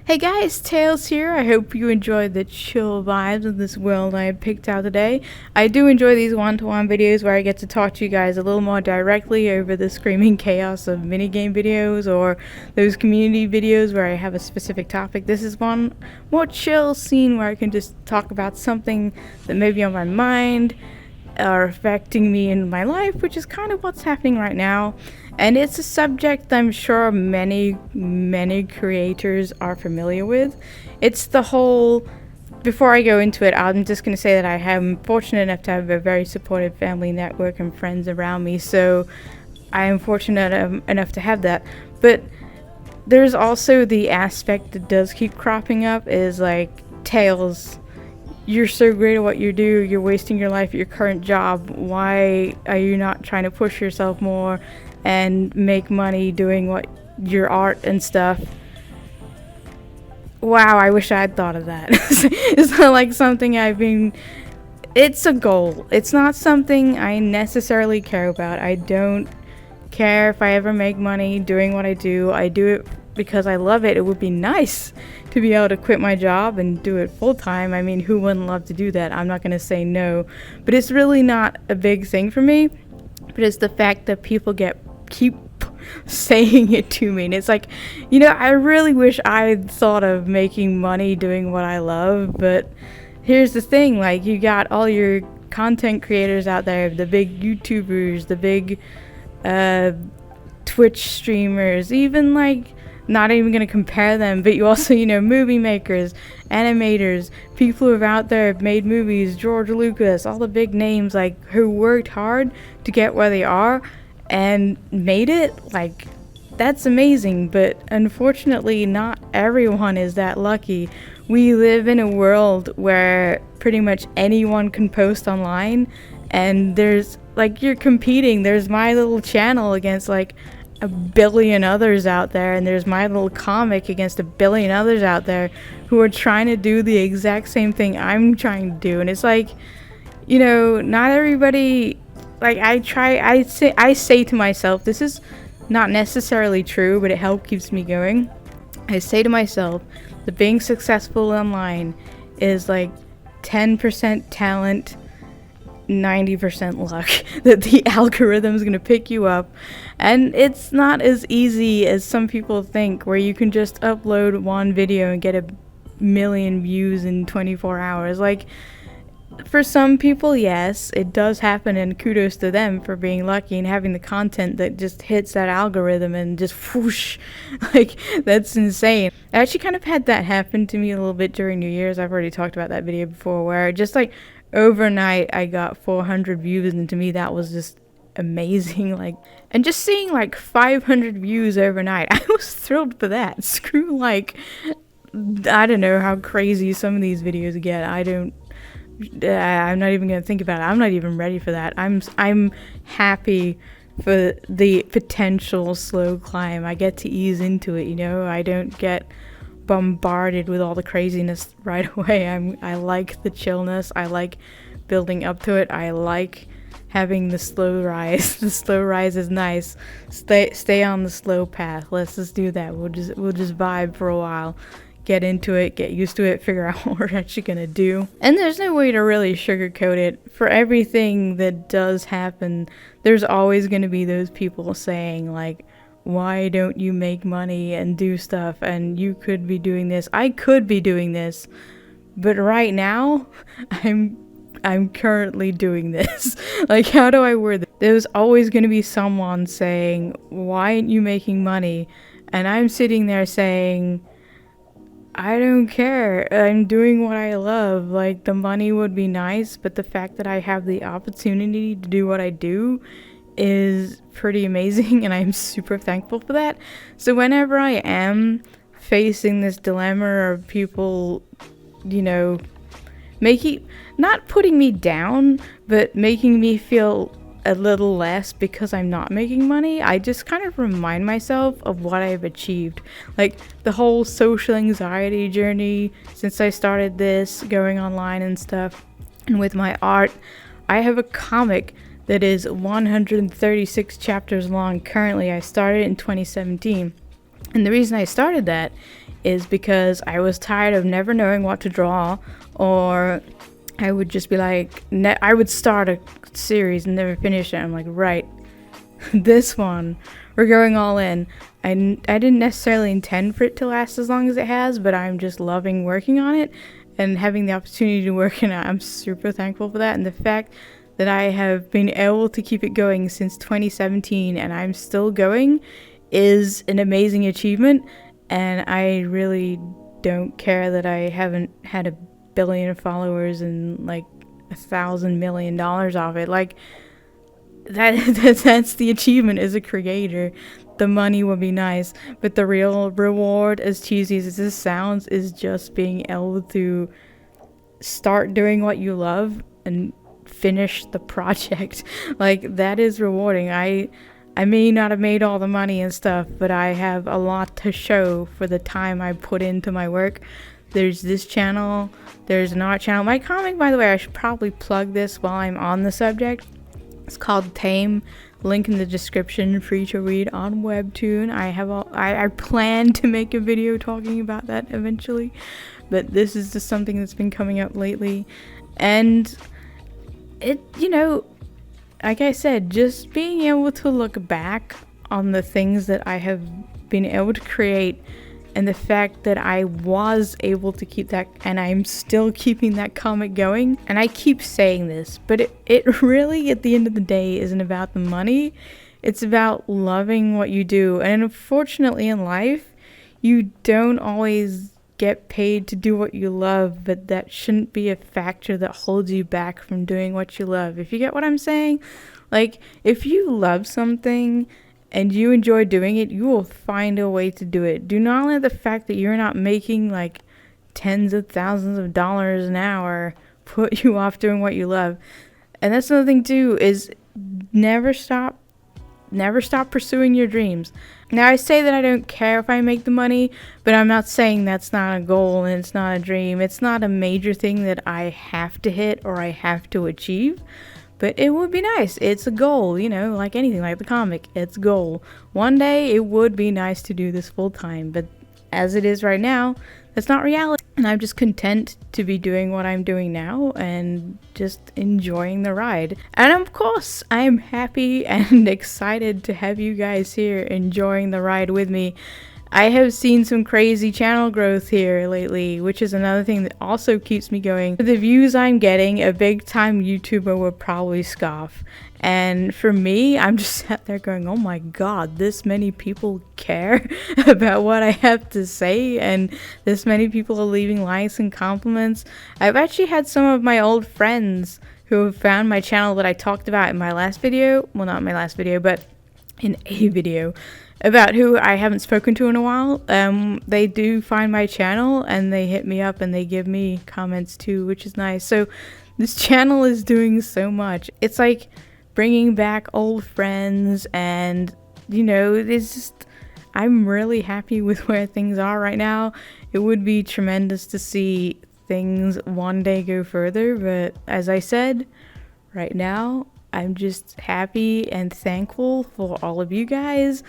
Hey guys, Tails here. I hope you enjoyed the chill vibes of this world I had picked out today. I do enjoy these one-to-one videos where I get to talk to you guys a little more directly over the screaming chaos of minigame videos or those community videos where I have a specific topic. This is one more chill scene where I can just talk about something that may be on my mind or affecting me in my life, which is kind of what's happening right now. And it's a subject I'm sure many creators are familiar with. It's the whole, before I go into it, I'm just going to say that I am fortunate enough to have a very supportive family network and friends around me, so I am fortunate enough to have that. But there's also the aspect that does keep cropping up is like, Tails, you're so great at what you do, you're wasting your life at your current job, why are you not trying to push yourself more and make money doing what your art and stuff? Wow, I wish I'd thought of that. It's not like something it's a goal. It's not something I necessarily care about. I don't care if I ever make money doing what I do. I do it because I love it. It would be nice to be able to quit my job and do it full time. I mean, who wouldn't love to do that? I'm not going to say no, but it's really not a big thing for me. But it's the fact that people keep saying it to me, and it's like, I really wish I thought of making money doing what I love. But here's the thing, like, you got all your content creators out there, the big YouTubers, the big Twitch streamers, even like, not even going to compare them, but you also, movie makers, animators, people who are out there have made movies, George Lucas, all the big names, like, who worked hard to get where they are and made it. Like, that's amazing, but unfortunately not everyone is that lucky. We live in a world where pretty much anyone can post online, and there's, like, you're competing. There's my little channel against, like, a billion others out there, and there's my little comic against a billion others out there who are trying to do the exact same thing I'm trying to do. And it's like, not everybody, like, I say to myself, this is not necessarily true, but it keeps me going. I say to myself that being successful online is like 10% talent, 90% luck, that the algorithm is going to pick you up. And it's not as easy as some people think, where you can just upload one video and get 1 million views in 24 hours. Like, for some people, yes, it does happen, and kudos to them for being lucky and having the content that just hits that algorithm and just whoosh. Like, that's insane. I actually kind of had that happen to me a little bit during New Year's. I've already talked about that video before, where just like overnight I got 400 views, and to me that was just amazing. Like, and just seeing like 500 views overnight, I was thrilled for that. Screw, like, I don't know how crazy some of these videos get. I'm not even gonna think about it. I'm not even ready for that. I'm happy for the potential slow climb. I get to ease into it, I don't get bombarded with all the craziness right away. I like the chillness. I like building up to it. I like having the slow rise. The slow rise is nice. Stay on the slow path. Let's just do that. We'll just vibe for a while. Get into it, get used to it, figure out what we're actually gonna do. And there's no way to really sugarcoat it. For everything that does happen, there's always gonna be those people saying, like, why don't you make money and do stuff, and you could be doing this. I could be doing this, but right now I'm currently doing this. Like, how do I word this? There's always gonna be someone saying, why aren't you making money? And I'm sitting there saying, I don't care. I'm doing what I love. Like, the money would be nice, but the fact that I have the opportunity to do what I do is pretty amazing, and I'm super thankful for that. So whenever I am facing this dilemma of people, not putting me down, but making me feel a little less because I'm not making money, I just kind of remind myself of what I've achieved. Like, the whole social anxiety journey since I started this, going online and stuff, and with my art. I have a comic that is 136 chapters long currently. I started in 2017. And the reason I started that is because I was tired of never knowing what to draw, or I would just be like, I would start a series and never finish it. I'm like, right, this one, we're going all in. I didn't necessarily intend for it to last as long as it has, but I'm just loving working on it and having the opportunity to work in it. I'm super thankful for that, and the fact that I have been able to keep it going since 2017 and I'm still going is an amazing achievement. And I really don't care that I haven't had 1 billion followers and like $1,000 million off it. Like that's the achievement as a creator. The money would be nice, but the real reward, as cheesy as this sounds, is just being able to start doing what you love and finish the project. Like, that is rewarding. I may not have made all the money and stuff, but I have a lot to show for the time I put into my work. There's this channel, there's an art channel. My comic, by the way, I should probably plug this while I'm on the subject. It's called Tame. Link in the description, free to read on Webtoon. I plan to make a video talking about that eventually, but this is just something that's been coming up lately. And it, like I said, just being able to look back on the things that I have been able to create, and the fact that I was able to keep that, and I'm still keeping that comic going. And I keep saying this, but it really, at the end of the day, isn't about the money. It's about loving what you do. And unfortunately in life, you don't always get paid to do what you love, but that shouldn't be a factor that holds you back from doing what you love. If you get what I'm saying? Like, if you love something and you enjoy doing it, you will find a way to do it. Do not let the fact that you're not making like tens of thousands of dollars an hour put you off doing what you love. And that's another thing too, is never stop pursuing your dreams. Now, I say that I don't care if I make the money, but I'm not saying that's not a goal and it's not a dream. It's not a major thing that I have to hit or I have to achieve. But it would be nice. It's a goal, like anything, like the comic. It's a goal. One day it would be nice to do this full time, but as it is right now, that's not reality. And I'm just content to be doing what I'm doing now and just enjoying the ride. And of course, I'm happy and excited to have you guys here enjoying the ride with me. I have seen some crazy channel growth here lately, which is another thing that also keeps me going. For the views I'm getting, a big time YouTuber would probably scoff. And for me, I'm just sat there going, oh my god, this many people care about what I have to say, and this many people are leaving likes and compliments. I've actually had some of my old friends who have found my channel that I talked about in my last video. Well, not my last video, but in a video about who I haven't spoken to in a while. They do find my channel and they hit me up and they give me comments too, which is nice. So this channel is doing so much. It's like bringing back old friends, and it's just, I'm really happy with where things are right now. It would be tremendous to see things one day go further, but as I said, right now I'm just happy and thankful for all of you guys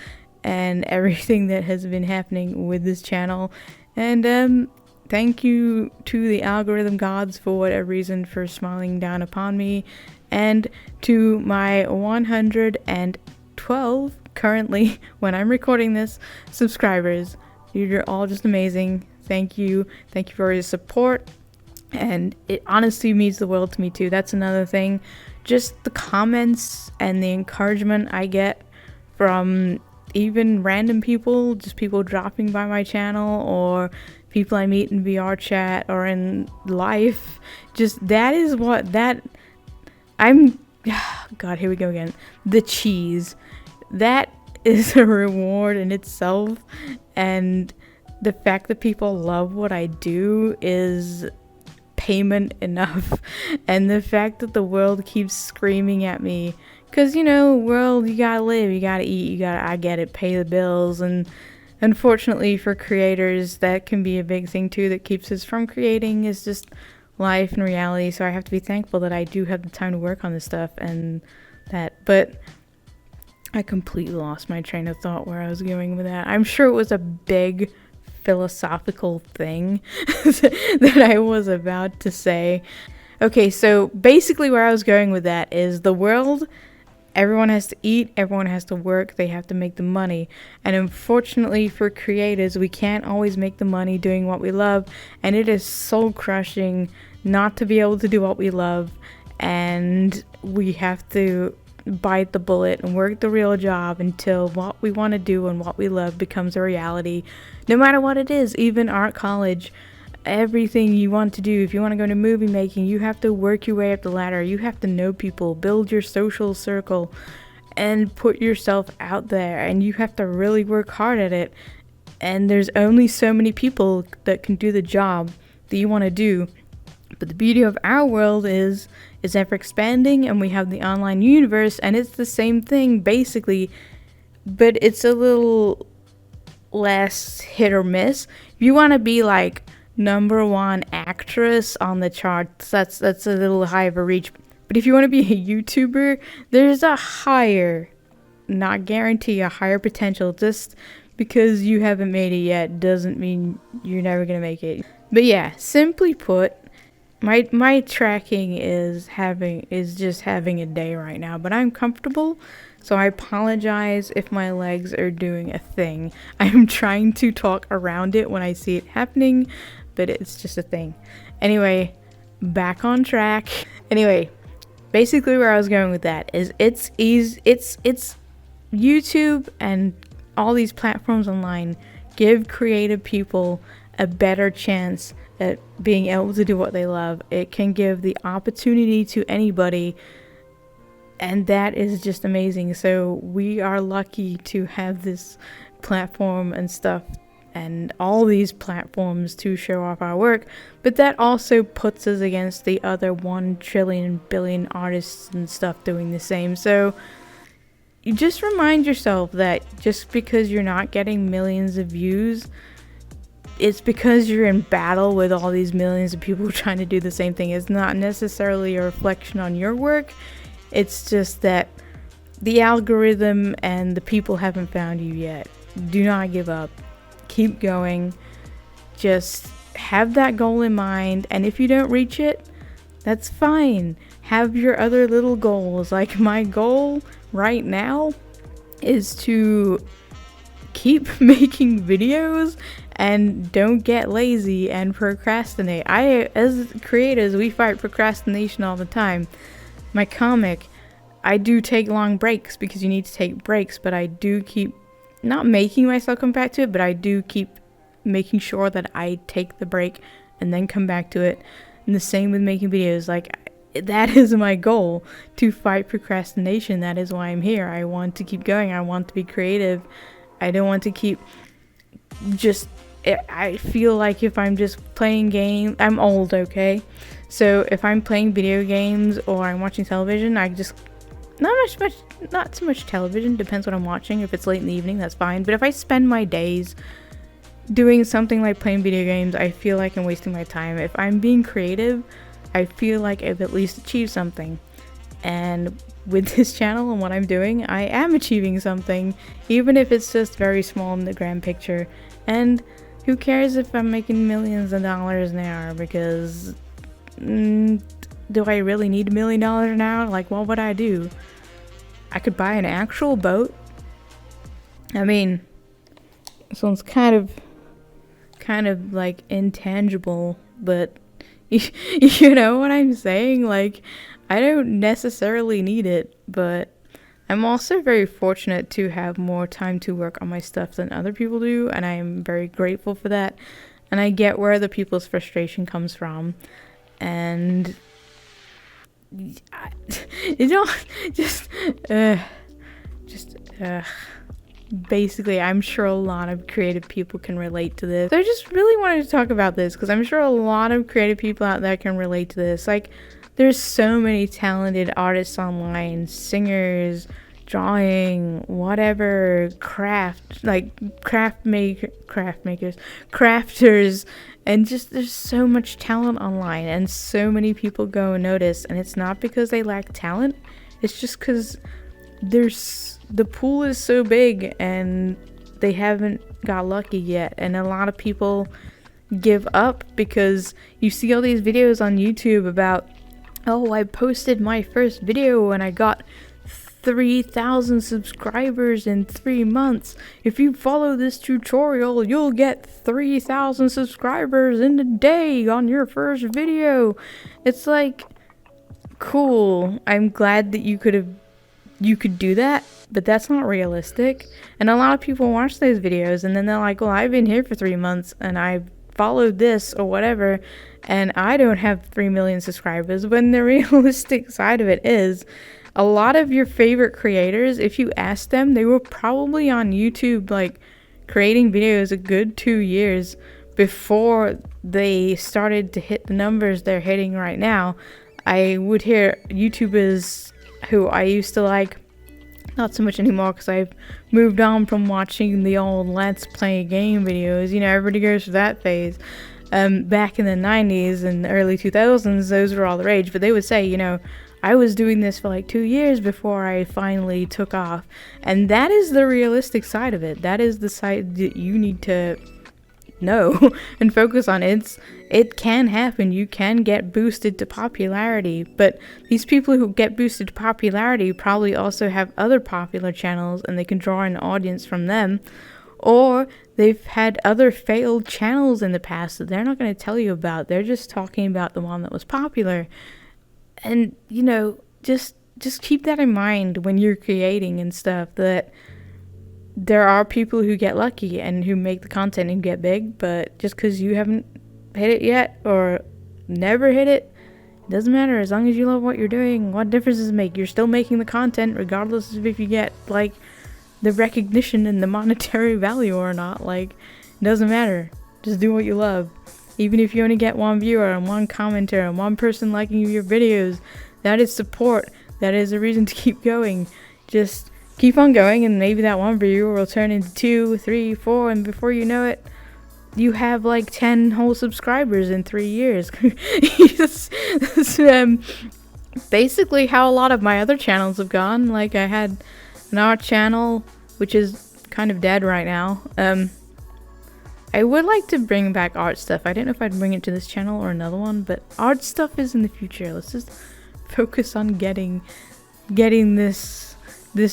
and everything that has been happening with this channel. And thank you to the algorithm gods for whatever reason for smiling down upon me, and to my 112 currently, when I'm recording this, subscribers. You're all just amazing. Thank you for your support, and it honestly means the world to me too. That's another thing, just the comments and the encouragement I get from even random people, just people dropping by my channel or people I meet in VRChat or in life. Just that is what God, here we go again. The cheese. That is a reward in itself, and the fact that people love what I do is payment enough. And the fact that the world keeps screaming at me, because world, you gotta live, you gotta eat, I get it, pay the bills. And unfortunately for creators, that can be a big thing too that keeps us from creating, is just life and reality. So I have to be thankful that I do have the time to work on this stuff and that. But I completely lost my train of thought where I was going with that. I'm sure it was a big philosophical thing that I was about to say. Okay, so basically where I was going with that is the world, everyone has to eat, everyone has to work, they have to make the money. And unfortunately for creators, we can't always make the money doing what we love, and it is soul crushing not to be able to do what we love, and we have to bite the bullet and work the real job until what we want to do and what we love becomes a reality, no matter what it is. Even art college, everything you want to do, if you want to go into movie making, you have to work your way up the ladder. You have to know people, build your social circle, and put yourself out there, and you have to really work hard at it. And there's only so many people that can do the job that you want to do. But the beauty of our world is ever expanding, and we have the online universe, and it's the same thing basically, but it's a little less hit or miss. If you want to be like #1 actress on the charts, that's a little high of a reach. But if you want to be a YouTuber, there's a higher, not guarantee, a higher potential. Just because you haven't made it yet doesn't mean you're never gonna make it. But yeah, simply put, my tracking is just having a day right now, but I'm comfortable, so I apologize if my legs are doing a thing. I'm trying to talk around it when I see it happening, but it's just a thing. Anyway, back on track. Anyway, basically where I was going with that is it's YouTube and all these platforms online give creative people a better chance at being able to do what they love. It can give the opportunity to anybody, and that is just amazing. So we are lucky to have this platform and stuff, and all these platforms to show off our work, but that also puts us against the other 1 trillion billion artists and stuff doing the same. So you just remind yourself that just because you're not getting millions of views, it's because you're in battle with all these millions of people trying to do the same thing. It's not necessarily a reflection on your work. It's just that the algorithm and the people haven't found you yet. Do not give up. Keep going. Just have that goal in mind, and if you don't reach it, that's fine. Have your other little goals. Like my goal right now is to keep making videos and don't get lazy and procrastinate. As creators, we fight procrastination all the time. My comic, I do take long breaks because you need to take breaks, but I do keep not making myself come back to it, but I do keep making sure that I take the break and then come back to it. And the same with making videos. Like, that is my goal, to fight procrastination. That is why I'm here. I want to keep going. I want to be creative. I don't want to keep just, I feel like if I'm just playing games, I'm old, okay? So if I'm playing video games or I'm watching television, I just, not so much television, depends what I'm watching. If it's late in the evening, that's fine. But if I spend my days doing something like playing video games, I feel like I'm wasting my time. If I'm being creative, I feel like I've at least achieved something. And with this channel and what I'm doing, I am achieving something, even if it's just very small in the grand picture. And who cares if I'm making millions of dollars an hour, because do I really need $1 million an hour? Like, what would I do? I could buy an actual boat. I mean, this one's kind of like intangible, but you know what I'm saying? Like, I don't necessarily need it, but I'm also very fortunate to have more time to work on my stuff than other people do, and I am very grateful for that. And I get where other people's frustration comes from, and you know, basically, I'm sure a lot of creative people can relate to this. So I just really wanted to talk about this because I'm sure a lot of creative people out there can relate to this. Like, there's so many talented artists online, singers, drawing, whatever, crafters, and just there's so much talent online, and so many people go unnoticed. And it's not because they lack talent, it's just because there's the pool is so big and they haven't got lucky yet, and a lot of people give up because you see all these videos on YouTube about, oh, I posted my first video and I got 3,000 subscribers in 3 months. If you follow this tutorial, you'll get 3,000 subscribers in a day on your first video. It's like, cool. I'm glad that you could do that, but that's not realistic. And a lot of people watch those videos and then they're like, well, I've been here for 3 months and I've followed this or whatever, and I don't have 3 million subscribers. When the realistic side of it is, a lot of your favorite creators, if you ask them, they were probably on YouTube like creating videos a good 2 years before they started to hit the numbers they're hitting right now. I would hear YouTubers who I used to like, not so much anymore because I've moved on from watching the old Let's Play game videos. You know, everybody goes through that phase. Back in the 90s and the early 2000s, those were all the rage. But they would say, you know, I was doing this for like 2 years before I finally took off. And that is the realistic side of it. That is the side that you need to know and focus on. It can happen. You can get boosted to popularity, but these people who get boosted to popularity probably also have other popular channels and they can draw an audience from them, or they've had other failed channels in the past that they're not going to tell you about. They're just talking about the one that was popular. And you know, just keep that in mind when you're creating and stuff, that there are people who get lucky and who make the content and get big, but just because you haven't hit it yet or never hit it, doesn't matter. As long as you love what you're doing, what difference does it make? You're still making the content regardless of if you get like the recognition and the monetary value or not. Like, it doesn't matter. Just do what you love. Even if you only get one viewer and one commenter and one person liking your videos, that is support. That is a reason to keep going. Just keep on going, and maybe that one viewer will turn into 2, 3, 4, and before you know it, you have like 10 whole subscribers in 3 years. That's basically how a lot of my other channels have gone. Like, I had an art channel, which is kind of dead right now. I would like to bring back art stuff. I don't know if I'd bring it to this channel or another one, but art stuff is in the future. Let's just focus on getting this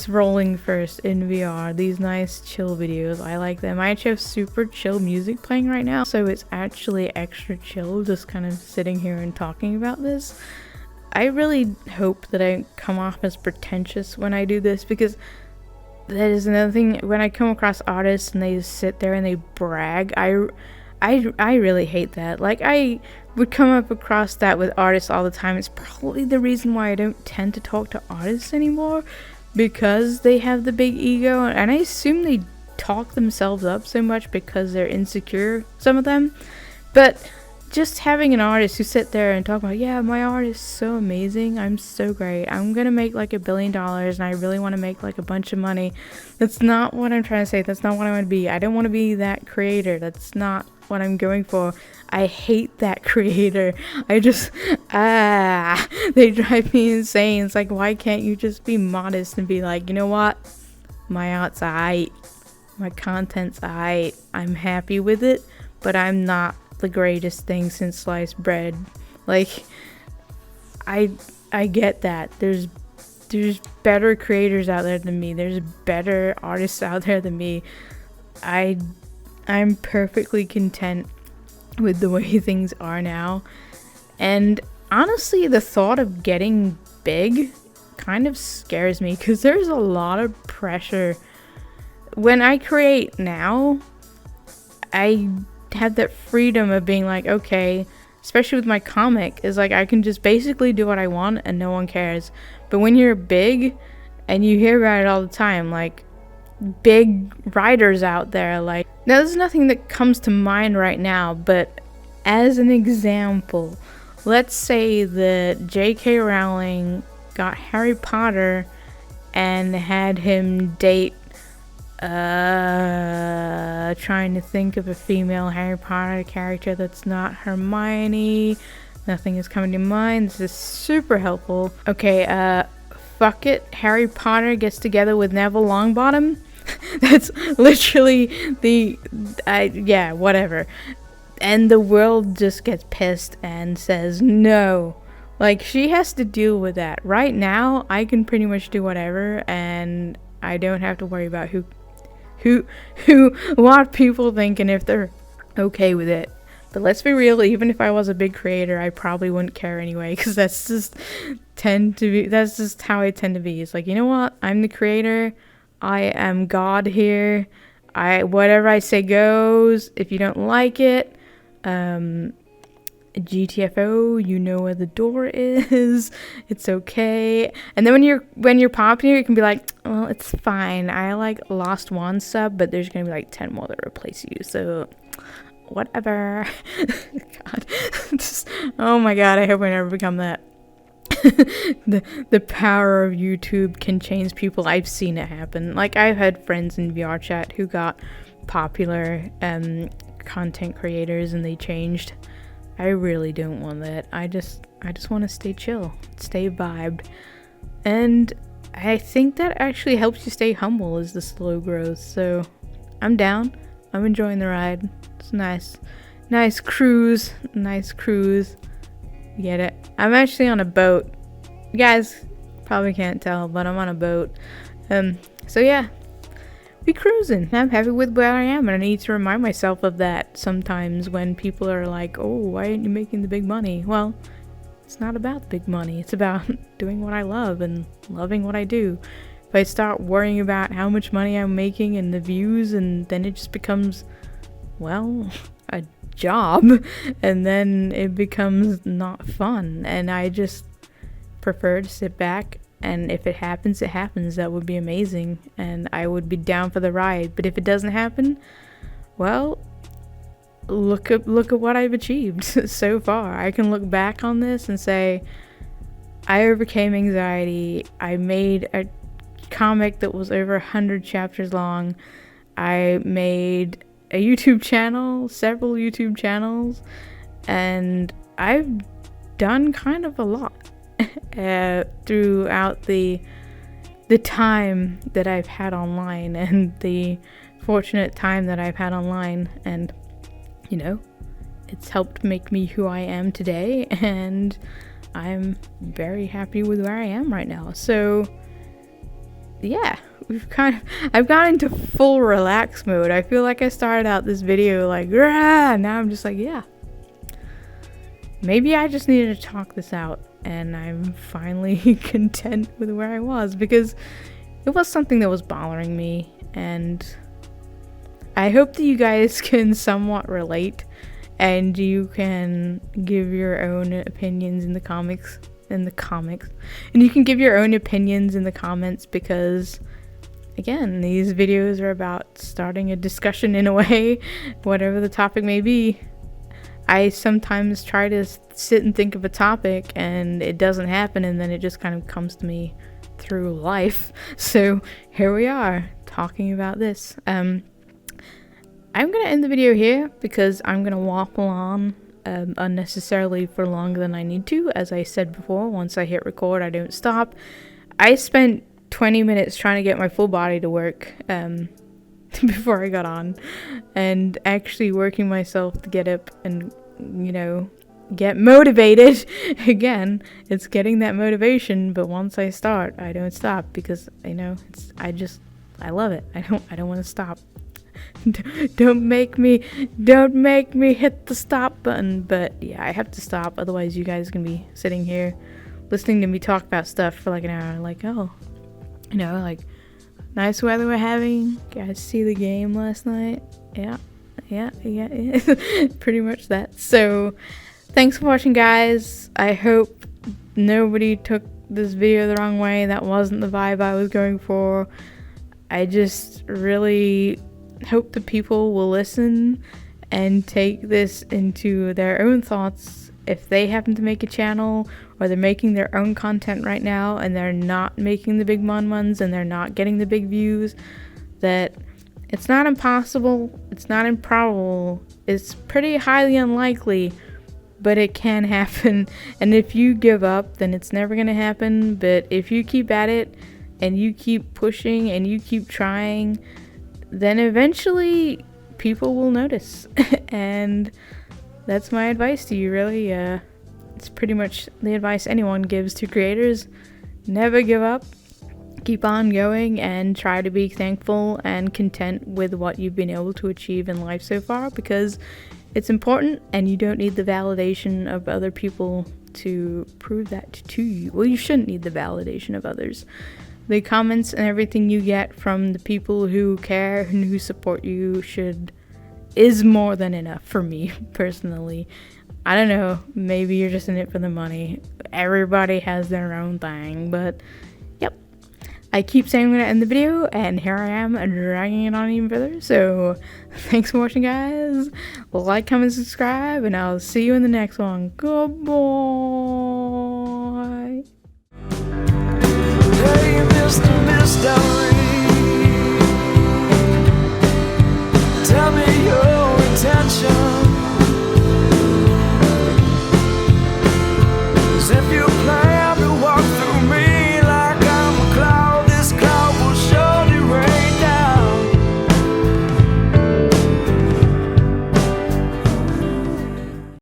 rolling first in VR. These nice chill videos, I like them. I actually have super chill music playing right now, so it's actually extra chill just kind of sitting here and talking about this. I really hope that I come off as pretentious when I do this, because that is another thing. When I come across artists and they just sit there and they brag, I really hate that. Like, I would come up across that with artists all the time. It's probably the reason why I don't tend to talk to artists anymore, because they have the big ego, and I assume they talk themselves up so much because they're insecure, some of them. But just having an artist who sit there and talk about, yeah, my art is so amazing, I'm so great, I'm gonna make like $1 billion and I really want to make like a bunch of money. That's not what I'm trying to say. That's not what I want to be. I don't want to be that creator. That's not what I'm going for. I hate that creator. I just they drive me insane. It's like, why can't you just be modest and be like, you know what, my art's aight, my content's aight, I'm happy with it, but I'm not the greatest thing since sliced bread. Like, I get that. There's better creators out there than me. There's better artists out there than me. I'm perfectly content with the way things are now. And honestly, the thought of getting big kind of scares me, because there's a lot of pressure. When I create now, I have that freedom of being like, okay, especially with my comic, is like I can just basically do what I want and no one cares. But when you're big and you hear about it all the time, like big writers out there, like, now there's nothing that comes to mind right now, but as an example, let's say that J.K. Rowling got Harry Potter and had him date trying to think of a female Harry Potter character that's not Hermione. Nothing is coming to mind. This is super helpful. Okay, fuck it, Harry Potter gets together with Neville Longbottom. That's literally yeah, whatever. And the world just gets pissed and says no. Like, she has to deal with that. Right now, I can pretty much do whatever, and I don't have to worry about what people think and if they're okay with it. But let's be real, even if I was a big creator, I probably wouldn't care anyway, because that's just how I tend to be. It's like, you know what? I'm the creator. I am God here. Whatever I say goes. If you don't like it, GTFO, you know where the door is. It's okay. And then when you're popular, you can be like, well, it's fine. I like lost one sub, but there's gonna be like 10 more that replace you. So whatever. God. Oh my god, I hope I never become that. the power of YouTube can change people. I've seen it happen. Like, I've had friends in VRChat who got popular content creators and they changed. I really don't want that. I just want to stay chill, stay vibed. And I think that actually helps you stay humble as the slow growth. So I'm down. I'm enjoying the ride. It's nice. Nice cruise. Get it? I'm actually on a boat. You guys probably can't tell, but I'm on a boat. So yeah, we cruising. I'm happy with where I am, and I need to remind myself of that sometimes when people are like, oh, why aren't you making the big money? Well, it's not about the big money. It's about doing what I love and loving what I do. If I start worrying about how much money I'm making and the views, and then it just becomes, well, a job, and then it becomes not fun, and I just prefer to sit back, and if it happens, it happens. That would be amazing, and I would be down for the ride. But if it doesn't happen, well, look at what I've achieved so far. I can look back on this and say, I overcame anxiety. I made a comic that was over 100 chapters long. I made a YouTube channel, several YouTube channels, and I've done kind of a lot throughout the time that I've had online, and the fortunate time that I've had online, and you know, it's helped make me who I am today, and I'm very happy with where I am right now. So yeah, I've gone into full relax mode. I feel like I started out this video like, rah! Now I'm just like, yeah, maybe I just needed to talk this out, and I'm finally content with where I was, because it was something that was bothering me, and I hope that you guys can somewhat relate, and you can give your own opinions in the comics, and you can give your own opinions in the comments, because again, these videos are about starting a discussion in a way, whatever the topic may be. I sometimes try to sit and think of a topic and it doesn't happen, and then it just kind of comes to me through life. So here we are talking about this. I'm gonna end the video here because I'm gonna waffle on unnecessarily for longer than I need to. As I said before, once I hit record, I don't stop. I spent 20 minutes trying to get my full body to work before I got on, and actually working myself to get up and, you know, get motivated. Again, it's getting that motivation, but once I start, I don't stop, because, you know, I love it. I don't want to stop. Don't make me hit the stop button. But yeah, I have to stop, otherwise you guys can be sitting here listening to me talk about stuff for like an hour, like, oh, you know, like, nice weather we're having. Guys, see the game last night? Yeah. Pretty much that. So thanks for watching, guys. I hope nobody took this video the wrong way. That wasn't the vibe I was going for. I just really hope that people will listen and take this into their own thoughts. If they happen to make a channel, or they're making their own content right now and they're not making the big ones and they're not getting the big views, that it's not impossible, it's not improbable, it's pretty highly unlikely, but it can happen. And if you give up, then it's never going to happen. But if you keep at it and you keep pushing and you keep trying, then eventually people will notice. And that's my advice to you, really. It's pretty much the advice anyone gives to creators. Never give up. Keep on going and try to be thankful and content with what you've been able to achieve in life so far, because it's important and you don't need the validation of other people to prove that to you. Well, you shouldn't need the validation of others. The comments and everything you get from the people who care and who support you is more than enough for me personally. I don't know, maybe you're just in it for the money. Everybody has their own thing, but yep. I keep saying I'm going to end the video, and here I am dragging it on even further. So, thanks for watching, guys. Like, comment, subscribe, and I'll see you in the next one. Goodbye. Hey, Mr. Mystery, tell me your intention. 'Cause if you plan